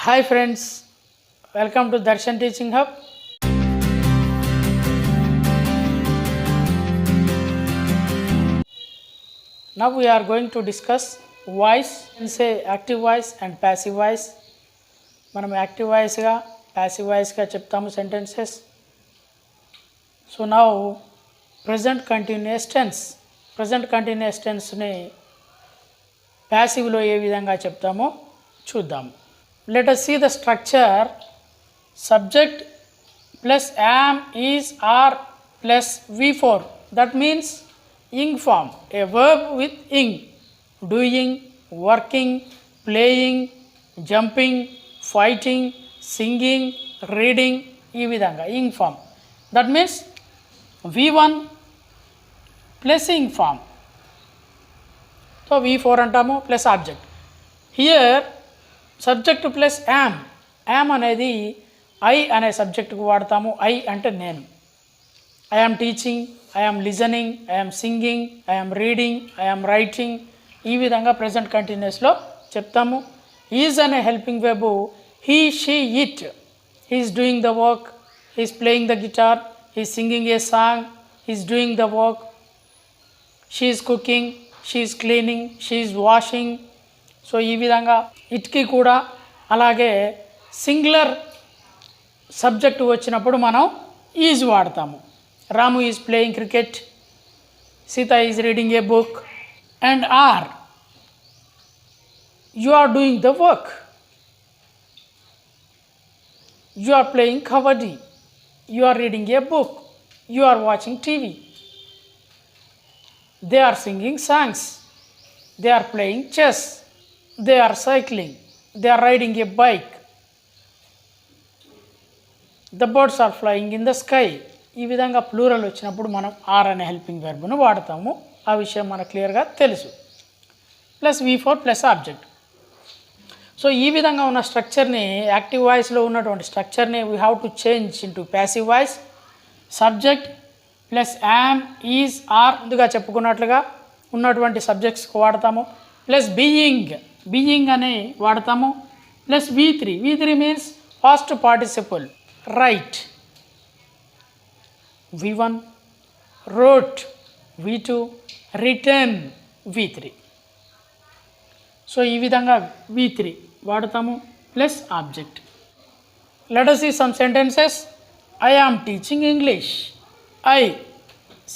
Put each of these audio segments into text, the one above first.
Hi friends, welcome to Darshan Teaching Hub. Now we are going to discuss voice, and say active voice and passive voice. మనం active వాయిస్గా passive వాయిస్గా చెప్తాము sentences. So now present continuous టెన్స్ని ప్యాసివ్లో ఏ విధంగా చెప్తామో చూద్దాము. Let us see the structure. Subject plus am, is, are plus V4. That means ing form. A verb with ing. Doing, working, playing, jumping, fighting, singing, reading. ఈ విధంగా ing form. That means V1 plus ing form. So V4 అంటాము plus object. Here subject plus am అనేది I అనే సబ్జెక్టుకు వాడతాము. I అంటే నేను. I am teaching, I am listening, I am singing, I am reading, I am writing. ఈ విధంగా present కంటిన్యూస్లో చెప్తాము. ఈజ్ అనే helping verb he, she, it. He is doing the work, he is playing the guitar, he is singing a song, he is doing the work. She is cooking, she is cleaning, she is washing. So ఈ విధంగా ఇట్కి కూడా అలాగే singular subject వచ్చినప్పుడు మనం is వాడతాము. Ramu is playing cricket, Sita is reading a book. And are, you are doing the work, you are playing kabaddi, you are reading a book, you are watching TV. They are singing songs, they are playing chess, they are cycling, they are riding a bike, the birds are flying in the sky. ఈ విధంగా plural వచ్చినప్పుడు మనం are అనే helping వెర్బ్ను వాడతాము. ఆ విషయం మనకు క్లియర్గా తెలుసు. Plus V4 plus object. So ఈ విధంగా ఉన్న స్ట్రక్చర్ని, యాక్టివ్ వాయిస్లో ఉన్నటువంటి స్ట్రక్చర్ని we have to change into passive voice. Subject plus am, is, are ముందుగా చెప్పుకున్నట్లుగా ఉన్నటువంటి సబ్జెక్ట్స్కి వాడతాము. ప్లస్ బీయింగ్ అని వాడతాము. Plus V3 means past participle. Write V1, wrote V2, written V3. So ఈ విధంగా V3 వాడతాము plus object. Let us see some sentences. I am teaching English. I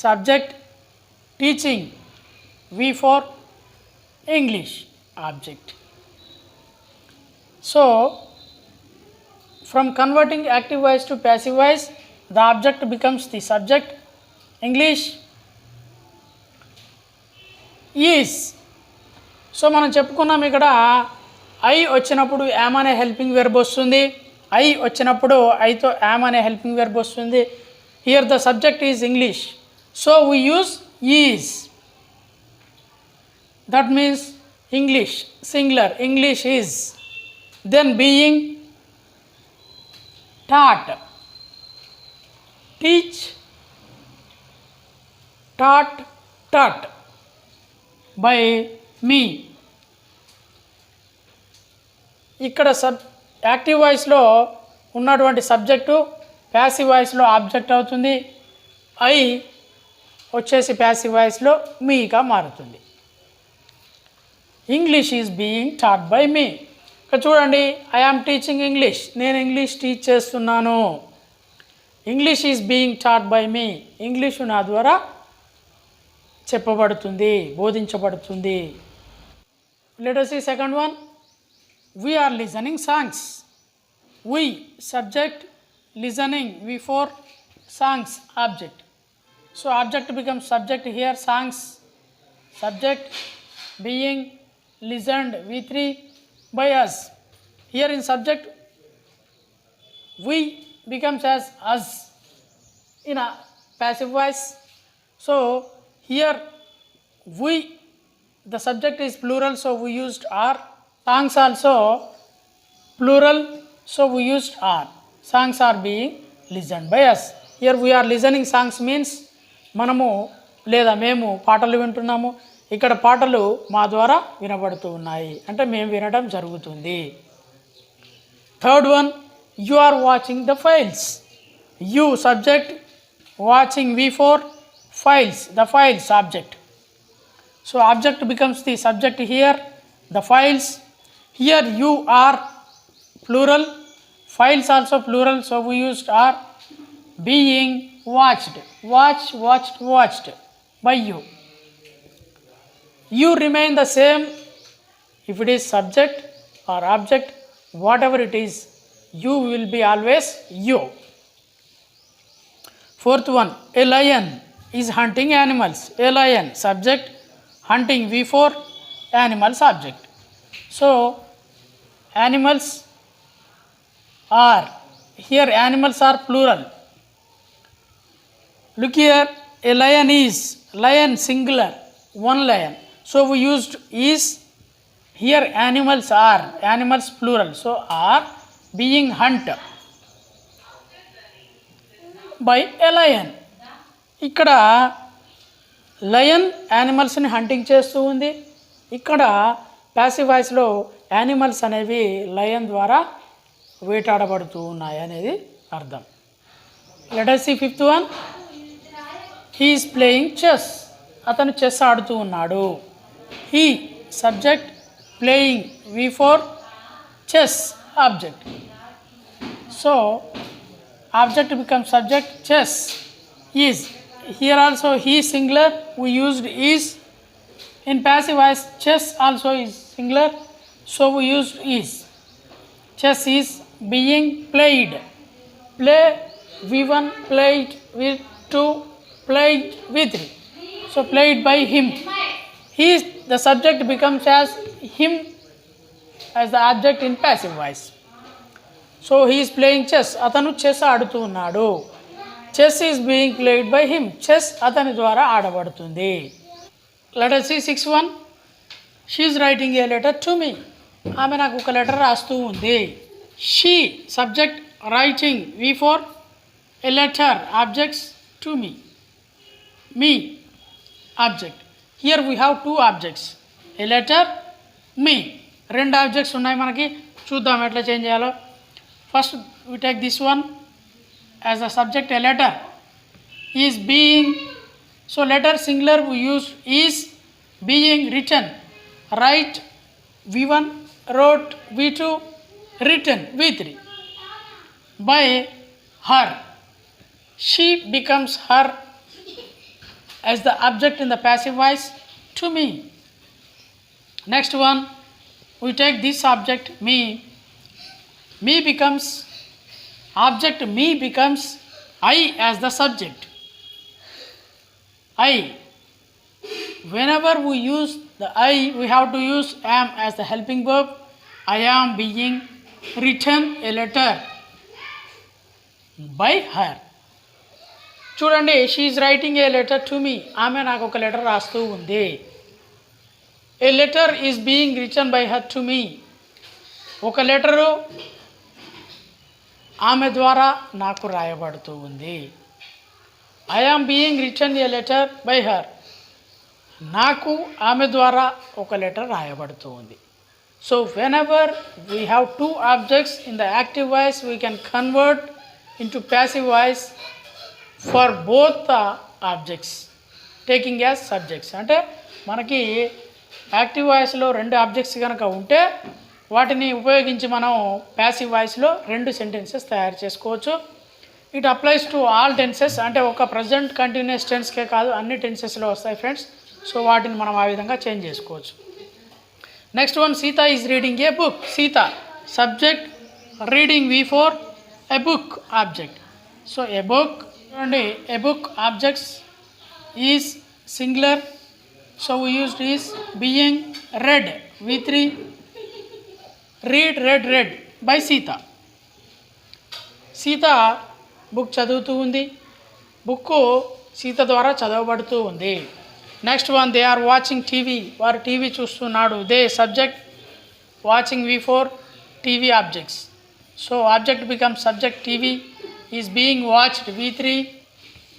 subject, teaching V4, English object. So from converting active voice to passive voice, the object becomes the subject. English is. So మనం చెప్పుకున్నాం ఇక్కడ I వచ్చినప్పుడు yam అనే helping verb వస్తుంది. I వచ్చినప్పుడు ఐతో yam అనే helping verb వస్తుంది. Here the subject is English, so we use is. That means English, singular, English is. Then being, taught, teach, taught by me. ఇక్కడ యాక్టివ్ వాయిస్లో ఉన్నటువంటి subject passive వాయిస్లో object అవుతుంది. I వచ్చేసి passive వాయిస్లో మీగా మారుతుంది. English is being taught by me. ఇక్కడ చూడండి, ఐ యామ్ టీచింగ్ ఇంగ్లీష్, నేను ఇంగ్లీష్ టీచ్ చేస్తున్నాను. English is being taught by me, English నా ద్వారా చెప్పబడుతుంది, బోధించబడుతుంది. Let us see second one. We are listening songs. We subject, listening V4, songs object. So object becomes subject here, songs subject, being listened V3 by us. Here in subject we becomes as us in a passive voice. So here we, the subject is plural, so we used are. Songs also plural, so we used are. Songs are being listened by us. Here we are listening songs means మనము లేదా మేము పాటలు వింటున్నాము. ఇక్కడ పాటలు మా ద్వారా వినబడుతూ ఉన్నాయి అంటే మేము వినడం జరుగుతుంది. Third one, you are watching the files. You subject, watching V4, files, the files object. So object becomes the subject here, the files. Here you are plural, files also plural, so we used are. Being watched, watched by you. You remain the same if it is subject or object, whatever it is, you will be always you. Fourth one, a lion is hunting animals. A lion, subject, hunting V4, animals object. So animals are, here animals are plural. Look here, a lion is, lion singular, one lion. So we used is. Here animals are, animals plural. So are being hunted by a lion. ఇక్కడ lion యానిమల్స్ని hunting చేస్తూ ఉంది. ఇక్కడ passive వాయిస్లో animals అనేవి lion ద్వారా వేటాడబడుతూ ఉన్నాయి అనేది అర్థం. Let us see fifth one. He is playing chess. అతను చెస్ ఆడుతూ ఉన్నాడు. He subject, playing V4, chess object. So object becomes subject, chess is. Here also he singular, we used is. In passive voice chess also is singular, so we used is. Chess is being played. Play V1, played V2, played V3. So played by him. He is, the subject becomes as him as the object in passive voice. So he is playing chess. అతను chess ఆడుతూ ఉన్నాడు. Chess is being played by him. Chess అతని ద్వారా ఆడబడుతుంది. Let us see 6-1. She is writing a letter to me. ఆమె నాకు ఒక letter రాస్తూ ఉంది. She subject, writing V4, a letter objects to me. Me object. Here we have two objects, a letter, me. రెండు objects ఉన్నాయి మనకి. చూద్దాం ఎట్లా చేంజ్ చేయాలో. First we take this one as a subject, a letter is being. So letter singular we use is. Being written, write V1, wrote V2, written V3 by her. She becomes her as the object in the passive voice to me. Next one, we take this object me. Me becomes object, me becomes I as the subject. I. Whenever we use the I, we have to use am as the helping verb. I am being written a letter by her. చూడండి, she is writing a letter to me. ఆమె నాకు ఒక letter రాస్తూ ఉంది. A letter is being written by her to me. ఒక letter ఆమె ద్వారా నాకు రాయబడుతూ ఉంది. I am being written a letter by her. నాకు ఆమె ద్వారా ఒక లెటర్ రాయబడుతూ ఉంది. So whenever we have two objects in the active voice we can convert into passive voice for both the objects taking as subjects. అంటే మనకి active వాయిస్లో రెండు ఆబ్జెక్ట్స్ కనుక ఉంటే వాటిని ఉపయోగించి మనం ప్యాసివ్ వాయిస్లో రెండు సెంటెన్సెస్ తయారు చేసుకోవచ్చు. It applies to all tenses. అంటే ఒక ప్రజెంట్ కంటిన్యూస్ టెన్స్కే కాదు, అన్ని టెన్సెస్లో వస్తాయి ఫ్రెండ్స్. సో వాటిని మనం ఆ విధంగా చేంజ్ చేసుకోవచ్చు. Next one, Sita is reading a book. Sita subject, reading V4, a book object. So a book, చూడండి, a book objects is singular, so we used is. Being read V3, read read by Sita. Sita book చదువుతూ ఉంది. Book Sita ద్వారా చదవబడుతూ ఉంది. Next one, they are watching TV. వారు TV చూస్తున్నాడు. They subject, watching V4, TV objects. So object becomes subject, TV is being watched V3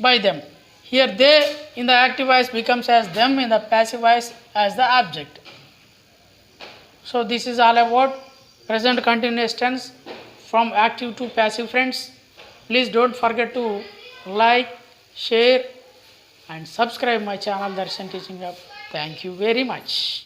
by them. Here they in the active voice becomes as them in the passive voice as the object. So this is all about present continuous tense from active to passive friends. Please don't forget to like, share and subscribe my channel Darshan Teaching Hub. Thank you very much.